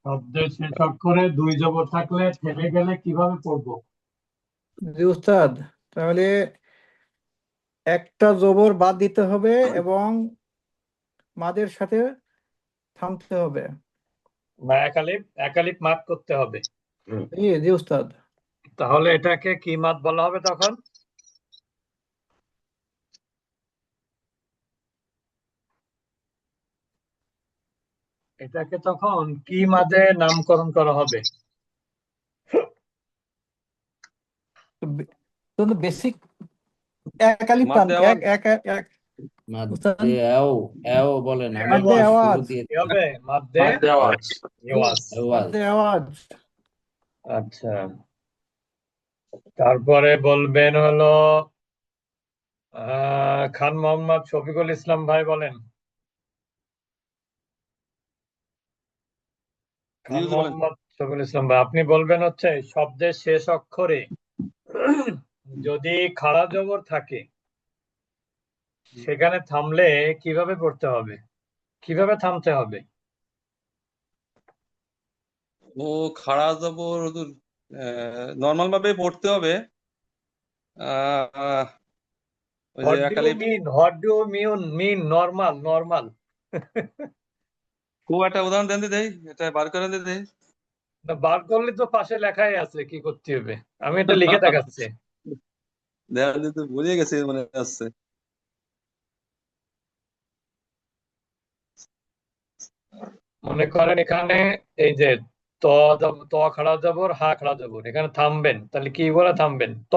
শব্দের শেষ অক্ষরে দুই জবর থাকলে থেমে গেলে কিভাবে পড়বো? জি উস্তাদ, তাহলে একটা জবর বাদ দিতে হবে এবং মাদের সাথে থামতে হবে। বা একালিপ একালিপ মাদ করতে হবে। জি জি উস্তাদ। তাহলে এটাকে কি মাদ বলা হবে তখন? এটাকে তখন কি মাদে নামকরণ করা হবে? বেসিক এক আলিফ টান, মাদ্দে এক আওয়াজ। এক এক এক উস্তাদ। মাদ্দে এও এও বলেন, আমি মাদ্দে এওয়াজ। আওয়াজ। শুরু দিয়ে কি হবে? মাদ্দে এওয়াজ। এওয়াজ। এওয়াজ। মাদ্দে আওয়াজ। আচ্ছা, তারপরে বলবেন হলো খান মোহাম্মদ শফিকুল ইসলাম ভাই বলেন। জি খান হুজুর বলেন। মোহাম্মদ শফিকুল ইসলাম ভাই, আপনি বলবেন হচ্ছে শব্দের শেষ অক্ষরে যদি খাড়া জবর থাকে সেখানে থামলে কিভাবে পড়তে হবে, কিভাবে থামতে হবে? ও খাড়া জবর হুজুর নর্মাল ভাবে পড়তে হবে। আহ, ওই যে হোয়াট ডু ইউ একালিপ। Mean, what do you mean normal normal? খুব একটা উদাহরণ দেন দেই, এটা বার করে দেই। বার করলে তো পাশে লেখাই আছে কি করতে হবে, আমি এটা লিখে দেখাচ্ছি। দেন তো ভুলে গেছে মনে আসছে। মনে করেন এখানে এই যে ত ত খাড়া জবর হা খাড়া জবর, এখানে থামবেন, তাহলে কি বলে থামবেন? ত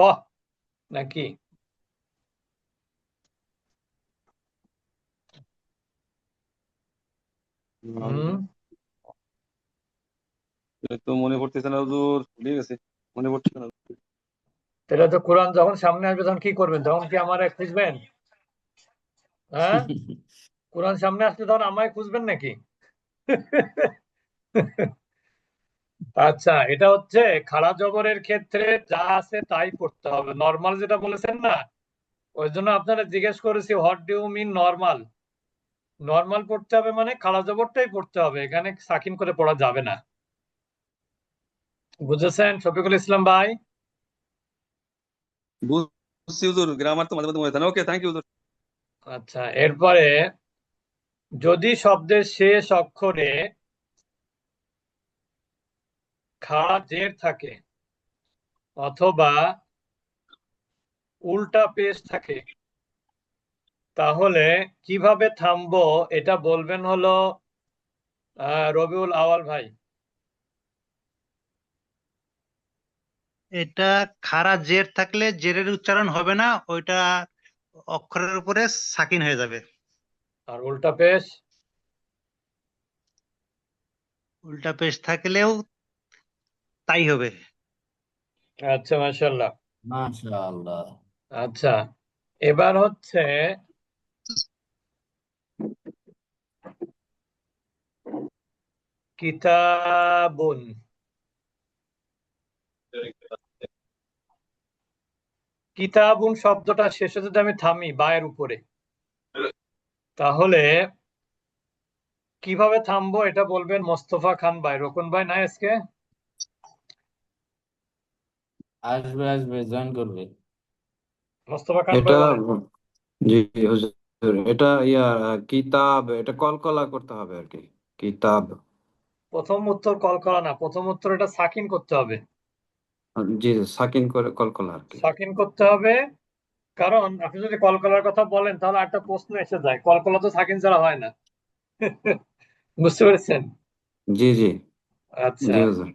নাকি? হুম, তো মনে পড়তেছে না হুজুর, ভুলে গেছে, মনে পড়তেছে না। তাহলে তো কোরআন যখন সামনে আসবে তখন কি করবেন, তখন কি আমারে খুঁজবেন? হ্যাঁ, কোরআন সামনে আসলে তখন আমায় খুঁজবেন নাকি? আচ্ছা, এটা হচ্ছে খাড়া জবরের ক্ষেত্রে যা আছে তাই পড়তে হবে, নর্মাল যেটা বলেছেন না, ওই জন্য আপনারা জিজ্ঞেস করেছি what do you mean normal. Normal পড়তে হবে মানে খাড়া জবরটাই পড়তে হবে, এখানে সাকিন করে পড়া যাবে না। বুঝেছেন শফিকুল ইসলাম ভাই? বুঝছি হুজুর, গ্রামার তো মাঝে মাঝে মনে থাকে না। ওকে, থ্যাংক ইউ হুজুর। আচ্ছা, এরপরে যদি শব্দের শেষ অক্ষরে খাড়া জের থাকে অথবা উল্টা পেশ থাকে তাহলে কিভাবে থামবো, এটা বলবেন হলো রবিউল আওয়াল ভাই। এটা খাড়া জের থাকলে জেরের উচ্চারণ হবে না, ওইটা অক্ষরের উপরে সাকিন হয়ে যাবে। আর উল্টা পেশ? উল্টা পেশ থাকলেও তাই হবে। আচ্ছা, মাশাআল্লাহ। মাশাআল্লাহ। আচ্ছা, এবার হচ্ছে কিতাবুন। কিতাবুন শব্দটা শেষে যদি আমি থামি বায়ের উপরে, তাহলে কিভাবে থামবো এটা বলবেন মোস্তফা খান ভাই। রোকন ভাই নাই আজকে? আসবে আসবে, জয়েন করবে। মোস্তফা খান এটা ভাই বলেন। জি হুজুর, এটা কিতাব, এটা কলকলা করতে হবে আর কি। কিতাব। প্রথম উত্তর কলকলা না, প্রথম উত্তর এটা সাকিন করতে হবে। জি, সাকিন করে কলকলা আর কি। সাকিন করতে হবে, কারণ আপনি যদি কলকলার কথা বলেন তাহলে একটা প্রশ্ন এসে যায়, কলকলা তো সাকিন ছাড়া হয় না। বুঝতে পেরেছেন? জি জি আচ্ছা। জি হুজুর,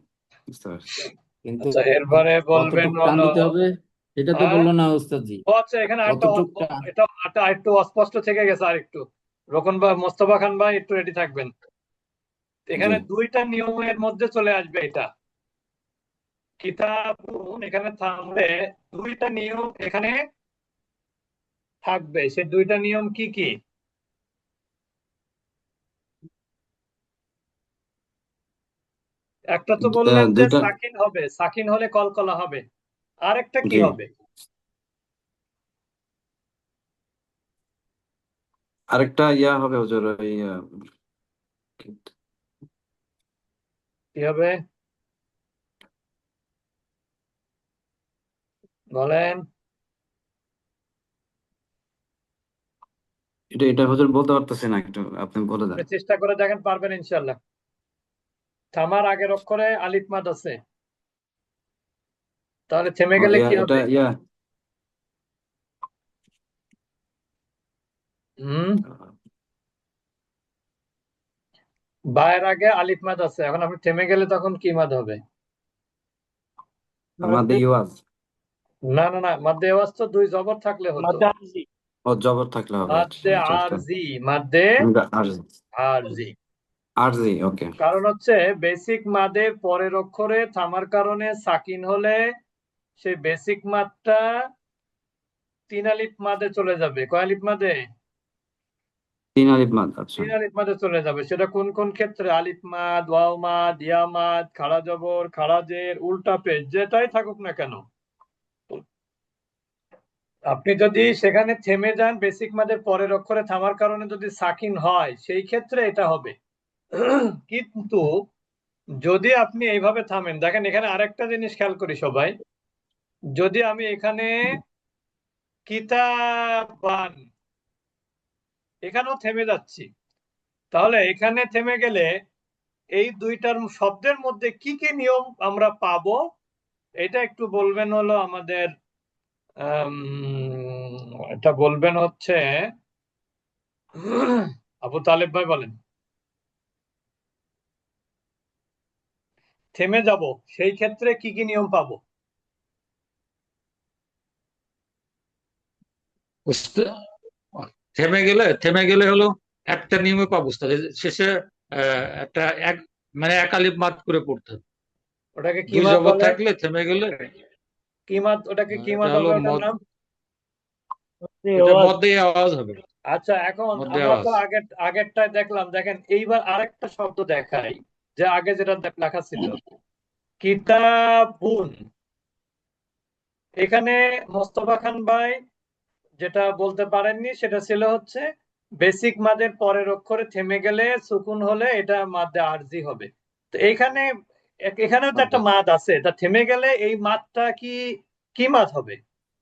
বুঝতে পারছি। কিন্তু আচ্ছা, এরপরে বলবেন কতটুক টান হলো দিতে হবে এটা তো হ্যাঁ, বললো না উস্তাদজি। ও আচ্ছা, এখানে আরেকটা কতটুক টান? এটা একটা আরেকটু অস্পষ্ট থেকে গেছে আরেকটু। রোকন ভাই, মোস্তফা খান ভাই একটু রেডি থাকবেন। জি এখানে দুইটা নিয়মের মধ্যে চলে আসবে এটা। কিতাবুন এখানে থামলে দুইটা নিয়ম এখানে থাকবে, সে দুইটা নিয়ম কি কি? একটা তো বললেন যে দুইটা। সাকিন হবে, সাকিন হলে কলকলা হবে, আরেকটা কি জি, হবে? আরেকটা হবে হুজুর, ওই কি হবে বলেন? এটা হুজুর বলতে পারতেছি না, একটু আপনি বলে দেন। আপনি চেষ্টা করে দেখেন, পারবেন ইনশাল্লাহ। থামার আগের অক্ষরে আলিফ মাদ আছে, তাহলে থেমে গেলে কি এটা হবে? ইয়া হুম, বায়ের আগে আলিফ মাদ আছে, এখন আপনি থেমে গেলে তখন কি মাদ হবে? আমাদের ইওয়াজ না না না, মাদ্দে আওয়াজ তো দুই জবর থাকলে হতো। ও জবর থাকলে হবে। মাদ্দে আচ্ছা আচ্ছা। আরজি, মাদ্দে আরজি। আরজি, ওকে। কারণ হচ্ছে বেসিক মাদের পরের অক্ষরে থামার কারণে সাকিন হলে সেই বেসিক মাদটা 3 আলিফ মাদে চলে যাবে। কয় আলিফ মাদে? 3 আলিফ মাদ, আচ্ছা। 3 আলিফ মাদে চলে যাবে। সেটা কোন কোন ক্ষেত্রে? আলিফ মাদ, ওয়াও মাদ, ইয়া মাদ, খাড়া জবর, খাড়া জের, উল্টা পেশ, যেটাই থাকুক না কেন, আপনি যদি সেখানে থেমে যান বেসিক মাদের পরের অক্ষরে থামার কারণে যদি সাকিন হয়, সেই ক্ষেত্রে এটা হবে। কিন্তু যদি আপনি এইভাবে থামেন, দেখেন এখানে আরেকটা জিনিস খেয়াল করি সবাই। যদি আমি এখানে কিতাবান, এখানেও থেমে যাচ্ছি, তাহলে এখানে থেমে গেলে এই দুইটার শব্দের মধ্যে কি কি নিয়ম আমরা পাবো, এটা একটু বলবেন হলো আমাদের এটা বলবেন হচ্ছে আবু তালেব ভাই, বলেন। থেমে যাব, সেই ক্ষেত্রে কি কি নিয়ম পাবো? উস্তা- থেমে গেলে হলো একটা নিয়মে পাবো উস্তাদ, এই যে শেষে একটা মানে এক আলিফ মাদ করে পড়তে হবে। ওটাকে কি দুই মাদ জবর বলে? থাকলে থেমে গেলে কি মাদ? ওটাকে কি এটা মাদ হলো হবে? ওটার নাম? এটা মধ্যে আওয়াজ হবে, আচ্ছা, এখন মধ্যে আমরা আওয়াজ। তো আগেরটায় দেখলাম, দেখেন এইবার আরেকটা শব্দ দেখাই, যে আগে যেটা লেখা ছিল কিতাবুন। এখানে মোস্তফা খান ভাই যেটা বলতে পারেননি সেটা ছিল হচ্ছে বেসিক মাদের পরের অক্ষরে থেমে গেলে সুকুন হলে এটা মাদে আরজি হবে। তো এইখানে এখানেও তো একটা মাদ আছে, তা থেমে গেলে এই মাদটা কি কি মাদ হবে?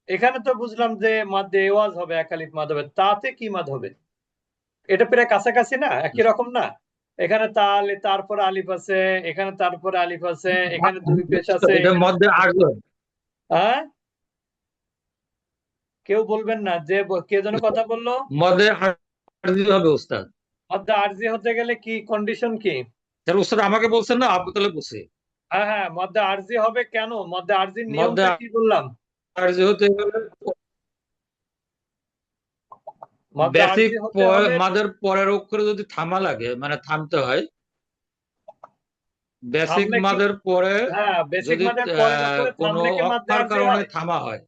এখানে তো বুঝলাম যে মাদে এওয়াজ হবে, এক আলিফ মাদ হবে, তাতে কি মাদ হবে? এটা প্রায় কাছাকাছি না, একই রকম না? এখানে তাহলে তারপরে আলিফ আছে, এখানে তারপরে আলিফ আছে, এখানে দুই পেশ আছে, এটা এখানে মধ্যে আরজ হবে। হ্যাঁ, কেউ বলবেন না যে কে যেন কথা বললো? মধ্যে আরজ হবে উস্তাদ। মধ্যে আরজি হতে গেলে কি কন্ডিশন কি? তাহলে উস্তাদ আমাকে বলছেন না, আবু তালেব বলছে হ্যাঁ হ্যাঁ, মধ্যে আরজি হবে কেন? মধ্যে আরজির মধ্যে নিয়মটা কি বললাম? আরজ হতে গেলে মধ্যে বেসিক আরজি হতে হবে। মাদের পরের অক্ষরে যদি থামা লাগে, মানে থামতে হয়, বেসিক থামলে কি? মাদের পরে হ্যাঁ, বেসিক যদি মাদের পরের অক্ষরে কোনো থামলে কি মধ্যে অক্কার আরজি কারণে হয়? থামা হয়।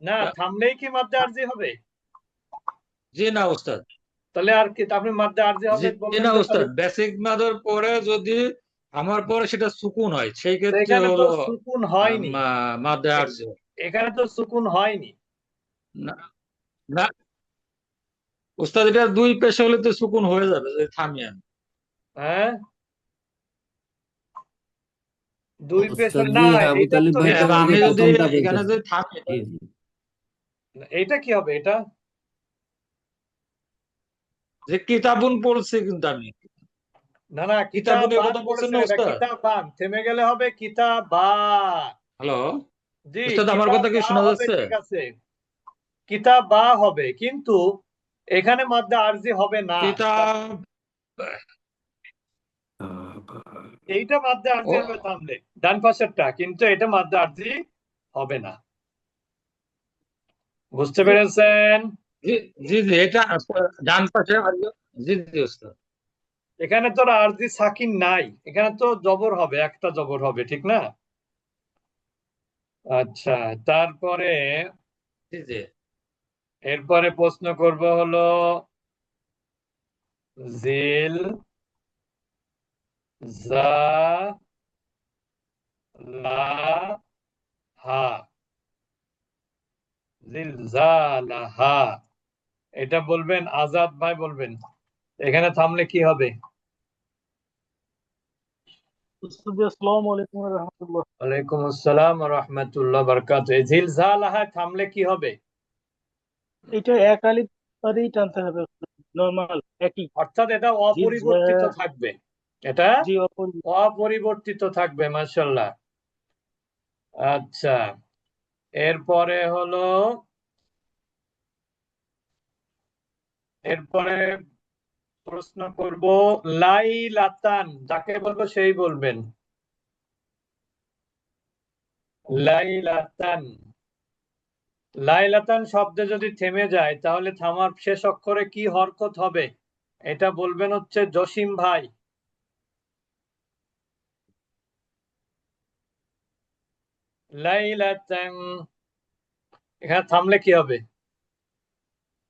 না, থামলেই কি মধ্যে আরজি হবে? জি না উস্তাদ, তাহলে আর কি আপনি মধ্যে আরজি হবে জি বললেন না যে, তাহলে উস্তাদ, বেসিক মাদের পরে যদি আমার পরে সেটা সুকুন হয়, সেই তো ক্ষেত্রে এখানে তো হলো সুকুন হয়নি। মাদে আরজ। এখানে তো সুকুন হয়নি। না না উস্তাদ, এটা দুই পেশা হলে তো সুকুন হয়ে যাবে যদি থামি আমি। হ্যাঁ, দুই পেশ ওস্তাদ না, জি, আবু এইটা তালিব তো ভাই তো এটা এবার ওই আমি যে যদি প্রথমটা এখানে বলতেছে। যদি থামি, জি জি। এইটা কি হবে? এটা যে কিতাবুন পড়ছি কিন্তু আমি, না না, কিতাবুনের কিতাবান কথা বলছেন পড়েছেন, না এটা উস্তাদ। কিতাবান, থেমে গেলে হবে কিতাবা। হ্যালো জি, উস্তাদ, আমার কথা কি কিতাবা শোনা হবে, যাচ্ছে? ঠিক আছে, কিতাবা হবে, কিন্তু এখানে মাদ্দা আরজি হবে না। কিতাব এইটা মাদ্দা আরজি ও হবে থামলে, ডান পাশেরটা, কিন্তু এটা মাদ্দা আরজি হবে না। বুঝতে পেরেছেন? জি জি জি, এটা ডান পাশে জি জি উস্তাদ। এখানে তো আরজি সাকিন নাই, এখানে তো জবর হবে, একটা জবর হবে, ঠিক না? আচ্ছা, তারপরে জি জি। এরপরে প্রশ্ন করব হলো জিল জা লা হা, জিল জা লা হা, এটা বলবেন, আজাদ ভাই বলবেন, এখানে থামলে কি হবে? আসসালামু আলাইকুম ওয়া রাহমাতুল্লাহ। ওয়ালাইকুম আসসালাম ওয়া রাহমাতুল্লাহ বারাকাতুহু। এই জিলজালাহা থামলে কি হবে? এটা এক আলিফ বাদেই টানতে হবে, নরমাল একই। অর্থাৎ এটা অপরিবর্তিত থাকবে, এটা জি অপরিবর্তিত। অপরিবর্তিত থাকবে। মাশাআল্লাহ। আচ্ছা, এরপরে হলো, এরপরে প্রশ্ন করব, লাইলাতান যাকে বলবো সেই বলবেন। লাইলাতান, লাইলাতান শব্দে যদি থেমে যায় তাহলে থামার শেষ অক্ষরে কি হরকত হবে? এটা বলবেন হচ্ছে জসিম ভাই। লাইলাতান, এখানে থামলে কি হবে?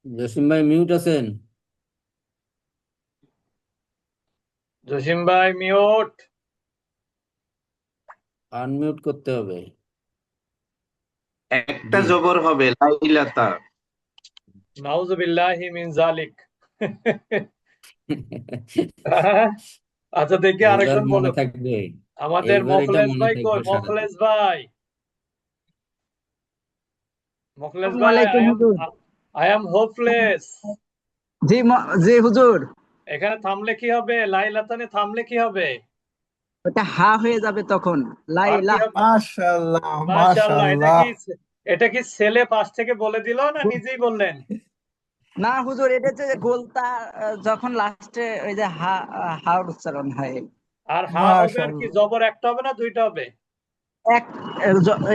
জসিম ভাই মিউট আছেন? জসিম ভাই মিউট। আনমিউট করতে হবে। একটা জি। জবর হবে লাইলাতা। নাউজুবিল্লাহি মিন জালিক। আচ্ছা, দেখি এইবার আরেকজন মনে বলুক। থাকবে, আমাদের এইবার এটা মোখলেস মনে ভাই কই? থাকবে সারাদিন। মোখলেস ভাই, মোখলেস আসসালামু ভাই, আলাইকুম হুজুর। I am hopeless. জি হুজুর। এখানে থামলে কি হবে? লাইলাতানে থামলে কি হবে? ওটা হা হয়ে যাবে তখন, আর কি লাইলা। হবে? মাশাআল্লাহ, মাশাআল্লাহ। মাশাআল্লাহ। এটা কি ছেলে পাশ থেকে বলে দিল না নিজেই বললেন? না হুজুর, এটা যে গোলতা, যখন লাস্টে ওই যে হা, হার উচ্চারণ হয়। আর হা হবে, আর কি মাশাআল্লাহ। জবর একটা হবে না দুইটা হবে? এক,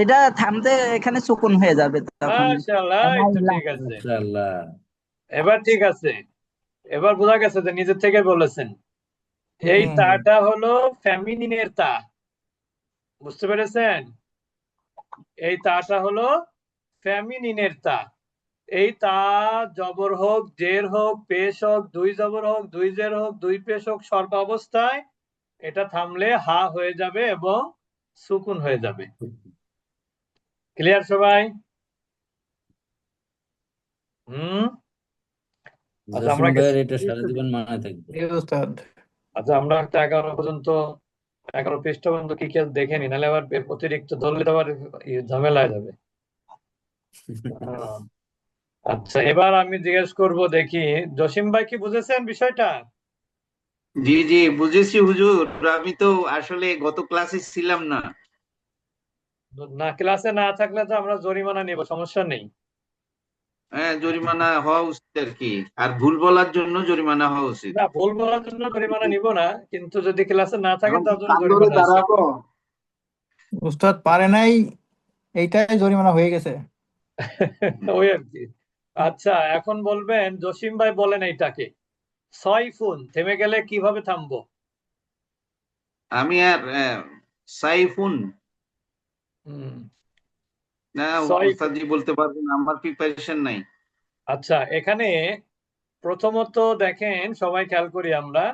এটা থামতে এখানে সুকুন হয়ে যাবে তখন। মাশাআল্লাহ, এই তো লাইলা। ঠিক আছে। মাশাআল্লাহ। এবার ঠিক আছে, এবার বোঝা গেছে যে নিজের থেকে বলেছেন। এই হুম। তাটা হলো ফেমিনিনের তা, বুঝতে পেরেছেন? এই তাটা হলো ফেমিনিনের তা। এই তা জবর হোক, জের হোক, পেশ হোক, দুই জবর হোক, দুই জের হোক, দুই পেশ হোক, সর্বাবস্থায় এটা থামলে হা হয়ে যাবে এবং সুকুন হয়ে যাবে। ক্লিয়ার সবাই? হুম। আচ্ছা, জসিম আমরা ভাইয়ের এটা সারা জীবন মনে থাকবে। জি উস্তাদ। আচ্ছা, আমরা একটা 11 পর্যন্ত, 11 পৃষ্ঠা পর্যন্ত কি কি আছে দেখে নি, নাহলে আবার অতিরিক্ত ধরলে তো আবার ঝামেলা হয়ে যাবে। আচ্ছা, এবার আমি জিজ্ঞেস করব, দেখি জসিম ভাই কি বুঝেছেন বিষয়টা? জি জি বুঝেছি হুজুর, আমি তো আসলে গত ক্লাসে ছিলাম না। না, ক্লাসে না থাকলে তো আমরা জরিমানা নিব, সমস্যা নেই। হ্যাঁ, জরিমানা হওয়া উচিত আর কি। আর ভুল বলার জন্য জরিমানা হওয়া উচিত। না, ভুল বলার জন্য জরিমানা নিব না, কিন্তু যদি ক্লাসে না থাকেন এখন কি তার জন্য কান ধরে জরিমানা আছে। দাঁড়াবো? উস্তাদ পারে নাই, এইটাই জরিমানা হয়ে গেছে। ওই আর কি। আচ্ছা, এখন বলবেন, জসিম ভাই বলেন এইটাকে, সয়ফুন থেমে গেলে কিভাবে থামবো? আমি আর সাইফুন হুম, না, সয়ফুন। উস্তাদজি বলতে পারবেন, আমার প্রিপারেশন নাই। আচ্ছা, এখানে প্রথমত দেখেন, সবাই খেয়াল করি আমরা,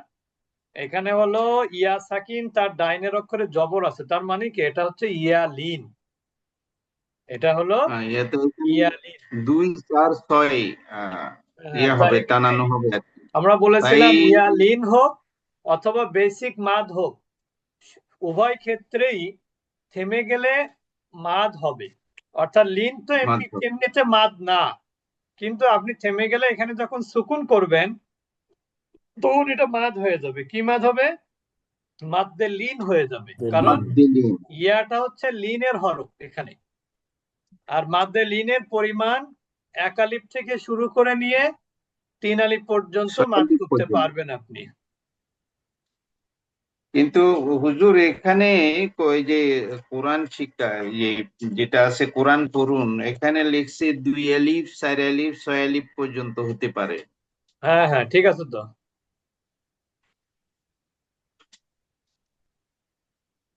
এখানে হলো ইয়া সাকিন, তার ডাইনের অক্ষরে জবর আছে, তার মানে কি এটা হচ্ছে ইয়ালিন। এটা হলো ইয়াতে ইয়ালিন। 2 4 6 হ্যাঁ, ইয়ে তাই হবে, এখানে টানানো হবে আর কি। আমরা তাই বলেছিলাম ইয়ালিন হোক অথবা বেসিক মাদ হোক, উভয় ক্ষেত্রেই থেমে গেলে মাদ হবে। অর্থাৎ লিন তো এমনি মাত্র এমনিতে মাদ না, কিন্তু আপনি থেমে গেলে এখানে যখন সুকুন করবেন তখন এটা মাদ হয়ে যাবে। কি মাদ হবে? মাদ্দে লিন হয়ে যাবে, কারণ মাদ্দিলি। ইয়াটা হচ্ছে লিনের হরফ এখানে। আর মাদ্দে লিনের পরিমাণ এক আলিফ থেকে শুরু করে নিয়ে 3 আলিফ পর্যন্ত মাদ সঠিক করতে পর্যন্ত। পারবেন আপনি। কিন্তু হুজুর এখানে ওই যে কোরআন শিক্ষা, ইয়ে যেটা আছে কোরআন পড়ুন, এখানে লিখছে 2 আলিফ 4 আলিফ 6 আলিফ পর্যন্ত হতে পারে। হ্যাঁ হ্যাঁ, ঠিক আছে তো।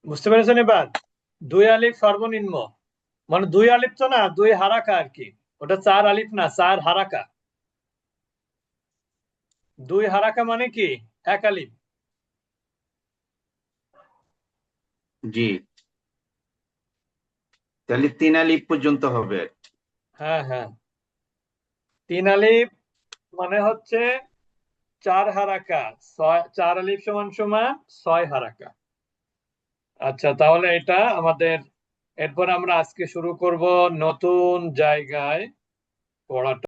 বুঝতে পেরেছেন এবার? 2 আলিফ সর্বনিম্ন, মানে 2 আলিফ তো না, 2 হারাকা আর কি। ওটা 4 আলিফ না, 4 হারাকা। 2 হারাকা মানে কি? 1 আলিফ। জি, তাহলে 3 আলিফ পর্যন্ত হবে। হ্যাঁ হ্যাঁ, 3 আলিফ মানে হচ্ছে 4 হারাকা। 4 আলিফ সমান সমান 6 হারাকা। আচ্ছা, তাহলে এটা আমাদের, এরপর আমরা আজকে শুরু করব নতুন জায়গায় পড়াটা।